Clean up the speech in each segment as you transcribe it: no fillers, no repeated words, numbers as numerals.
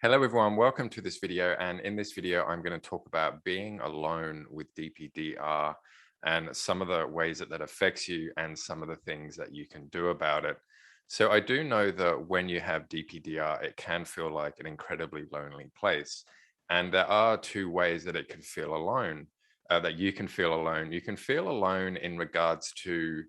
Hello everyone, welcome to this video. And in this video, I'm going to talk about being alone with DPDR and some of the ways that affects you and some of the things that you can do about it. So I do know that when you have DPDR, it can feel like an incredibly lonely place. And there are two ways that it can feel alone, that you can feel alone. You can feel alone in regards to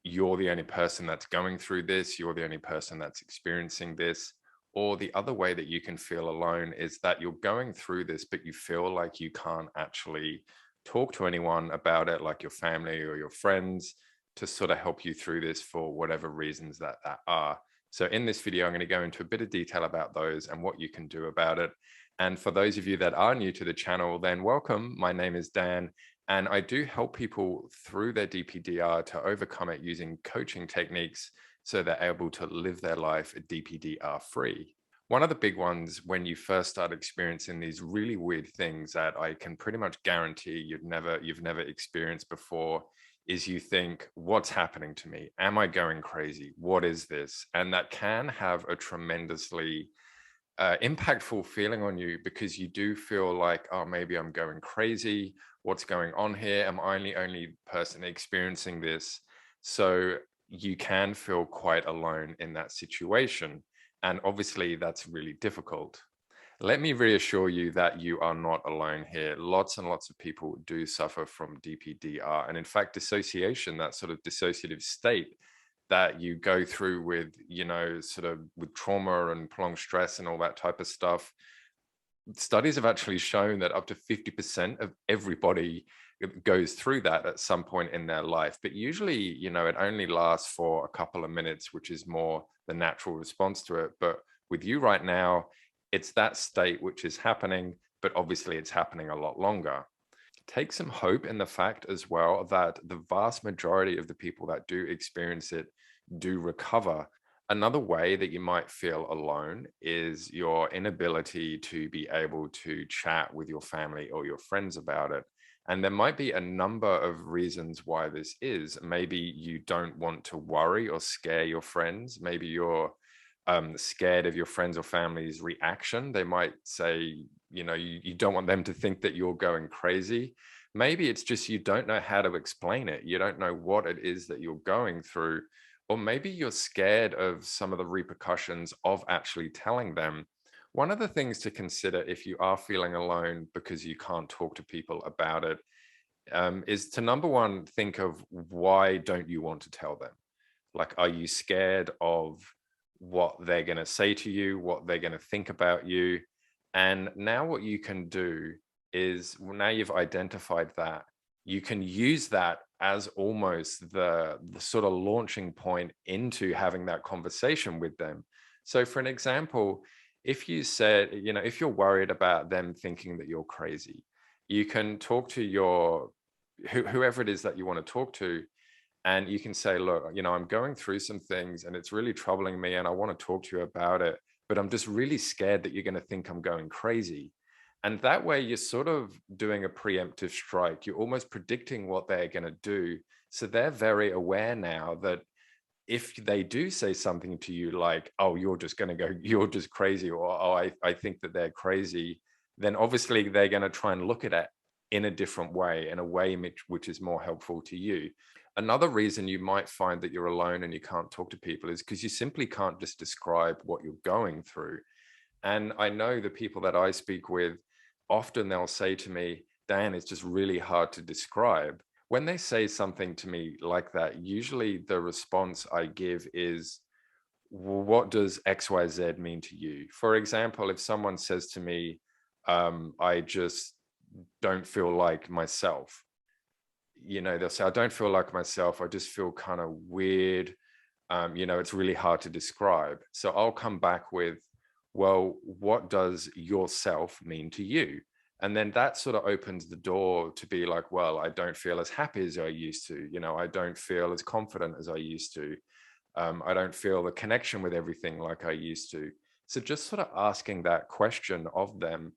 you're the only person that's going through this, you're the only person that's experiencing this. Or the other way that you can feel alone is that you're going through this, but you feel like you can't actually talk to anyone about it, like your family or your friends, to sort of help you through this for whatever reasons that are. So in this video, I'm going to go into a bit of detail about those and what you can do about it. And for those of you that are new to the channel, then welcome. My name is Dan, and I do help people through their DPDR to overcome it using coaching techniques so they're able to live their life DPDR free. One of the big ones when you first start experiencing these really weird things that I can pretty much guarantee you've never experienced before is you think, what's happening to me? Am I going crazy? What is this? And that can have a tremendously impactful feeling on you, because you do feel like, oh, maybe I'm going crazy. What's going on here? Am I the only person experiencing this? So you can feel quite alone in that situation. And obviously that's really difficult. Let me reassure you that you are not alone here. Lots and lots of people do suffer from DPDR. And in fact, dissociation, that sort of dissociative state that you go through with, sort of with trauma and prolonged stress and all that type of stuff. Studies have actually shown that up to 50% of everybody goes through that at some point in their life. But usually, it only lasts for a couple of minutes, which is more the natural response to it. But with you right now, it's that state which is happening, but obviously it's happening a lot longer. Take some hope in the fact as well that the vast majority of the people that do experience it do recover. Another way that you might feel alone is your inability to be able to chat with your family or your friends about it. And there might be a number of reasons why this is. Maybe you don't want to worry or scare your friends. Maybe you're scared of your friends or family's reaction. They might say, you don't want them to think that you're going crazy. Maybe it's just you don't know how to explain it. You don't know what it is that you're going through. Or maybe you're scared of some of the repercussions of actually telling them. One of the things to consider if you are feeling alone because you can't talk to people about it, is to, number one, think of why don't you want to tell them? Like, are you scared of what they're going to say to you, what they're going to think about you? And now what you can do is, now you've identified that, you can use that as almost the sort of launching point into having that conversation with them. So for an example, if you said, if you're worried about them thinking that you're crazy, you can talk to whoever it is that you want to talk to. And you can say, look, I'm going through some things and it's really troubling me and I want to talk to you about it, but I'm just really scared that you're going to think I'm going crazy. And that way you're sort of doing a preemptive strike. You're almost predicting what they're going to do. So they're very aware now that if they do say something to you like, oh, you're just crazy, or oh, I think that they're crazy, then obviously they're going to try and look at it in a different way, in a way which is more helpful to you. Another reason you might find that you're alone and you can't talk to people is because you simply can't just describe what you're going through. And I know the people that I speak with, often they'll say to me, Dan, it's just really hard to describe. When they say something to me like that, usually the response I give is, well, what does XYZ mean to you? For example, if someone says to me, I just don't feel like myself, they'll say, I don't feel like myself. I just feel kind of weird. It's really hard to describe. So I'll come back with, well, what does yourself mean to you? And then that sort of opens the door to be like, well, I don't feel as happy as I used to. I don't feel as confident as I used to. I don't feel the connection with everything like I used to. So just sort of asking that question of them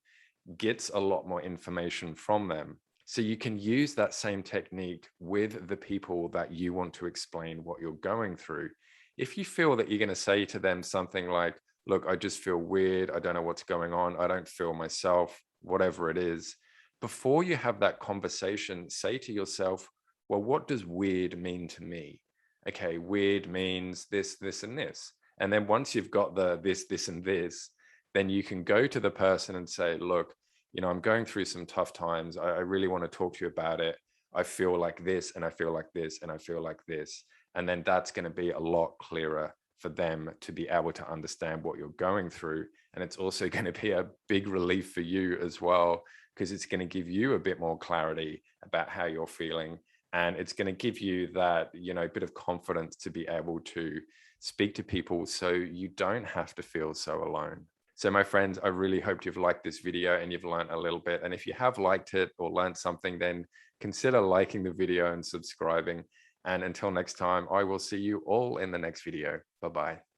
gets a lot more information from them. So you can use that same technique with the people that you want to explain what you're going through. If you feel that you're going to say to them something like, look, I just feel weird. I don't know what's going on. I don't feel myself, whatever it is. Before you have that conversation, say to yourself, well, what does weird mean to me? Okay, weird means this, this, and this. And then once you've got the this, and this, then you can go to the person and say, look, I'm going through some tough times. I really want to talk to you about it. I feel like this, and I feel like this, and I feel like this. And then that's going to be a lot clearer for them to be able to understand what you're going through. And it's also going to be a big relief for you as well, because it's going to give you a bit more clarity about how you're feeling. And it's going to give you that, bit of confidence to be able to speak to people so you don't have to feel so alone. So my friends, I really hope you've liked this video and you've learned a little bit. And if you have liked it or learned something, then consider liking the video and subscribing. And until next time, I will see you all in the next video. Bye-bye.